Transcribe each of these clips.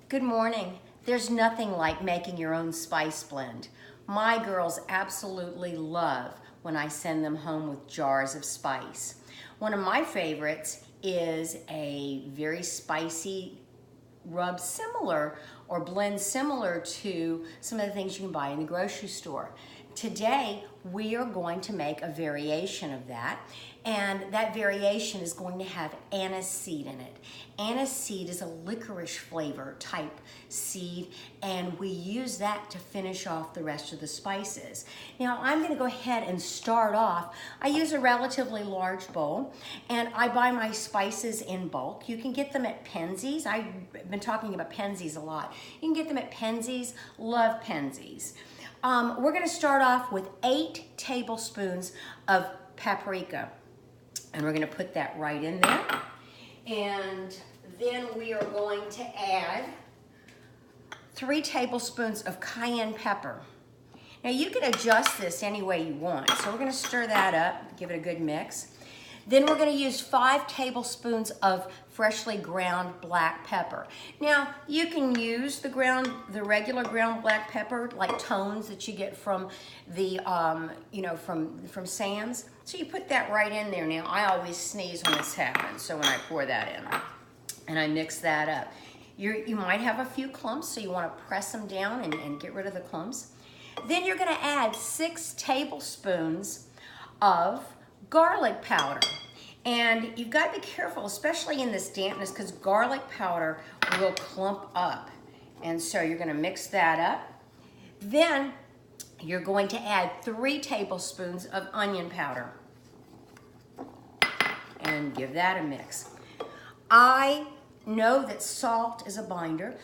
Good morning. There's nothing like making your own spice blend. My girls absolutely love when I send them home with jars of spice. One of my favorites is a very spicy rub similar or blend similar to some of the things you can buy in the grocery store. Today, we are going to make a variation of that, and that variation is going to have anise seed in it. Anise seed is a licorice flavor type seed, and we use that to finish off the rest of the spices. Now, I'm gonna go ahead and start off. I use a relatively large bowl, and I buy my spices in bulk. You can get them at Penzeys. I've been talking about Penzeys a lot. You can get them at Penzeys. Love Penzeys. We're gonna start off with 8 tablespoons of paprika. And we're gonna put that right in there. And then we are going to add 3 tablespoons of cayenne pepper. Now you can adjust this any way you want. So we're gonna stir that up, give it a good mix. Then we're gonna use 5 tablespoons of freshly ground black pepper. Now, you can use the regular ground black pepper, like tones that you get from the, from Sam's. So you put that right in there. Now, I always sneeze when this happens, so when I pour that in, and I mix that up. You might have a few clumps, so you wanna press them down and get rid of the clumps. Then you're gonna add 6 tablespoons of garlic powder. And you've got to be careful, especially in this dampness, because garlic powder will clump up. And so you're going to mix that up. Then you're going to add 3 tablespoons of onion powder. And give that a mix. I know that salt is a binder.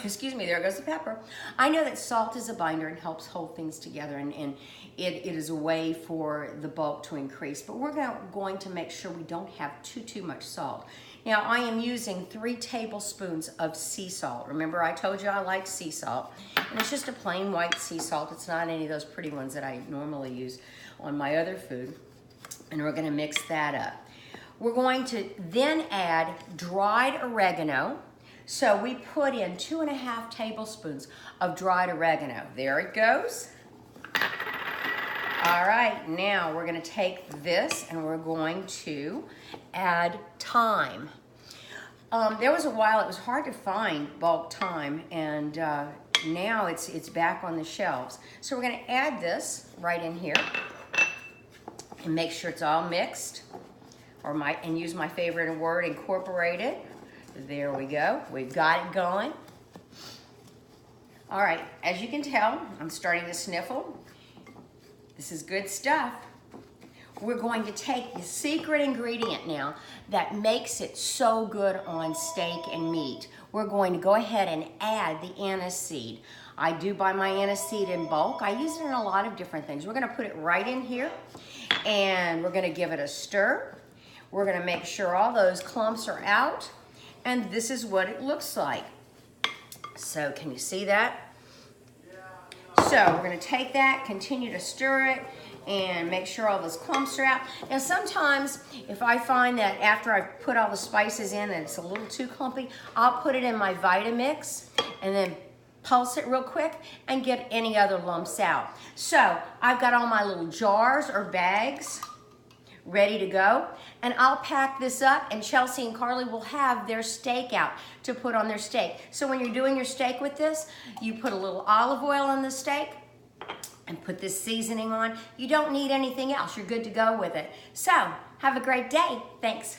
Excuse me, there goes the pepper. I know that salt is a binder and helps hold things together, and it is a way for the bulk to increase. But we're going to make sure we don't have too much salt. Now, I am using 3 tablespoons of sea salt. Remember, I told you I like sea salt. And it's just a plain white sea salt. It's not any of those pretty ones that I normally use on my other food. And we're gonna mix that up. We're going to then add dried oregano. So we put in 2.5 tablespoons of dried oregano. There it goes. All right, now we're gonna take this and we're going to add thyme. There was a while it was hard to find bulk thyme, and now it's back on the shelves. So we're gonna add this right in here and make sure it's all mixed, and use my favorite word, incorporated. There we go, we've got it going. All right, as you can tell, I'm starting to sniffle. This is good stuff. We're going to take the secret ingredient now that makes it so good on steak and meat. We're going to go ahead and add the anise seed. I do buy my anise seed in bulk. I use it in a lot of different things. We're gonna put it right in here, and we're gonna give it a stir. We're gonna make sure all those clumps are out, and this is what it looks like. So can you see that? So we're gonna take that, continue to stir it, and make sure all those clumps are out. Now sometimes, if I find that after I put all the spices in that it's a little too clumpy, I'll put it in my Vitamix and then pulse it real quick and get any other lumps out. So I've got all my little jars or bags ready to go, and I'll pack this up, and Chelsea and Carly will have their steak out to put on their steak. So when you're doing your steak with this, you put a little olive oil on the steak and put this seasoning on. You don't need anything else. You're good to go with it. So have a great day. Thanks.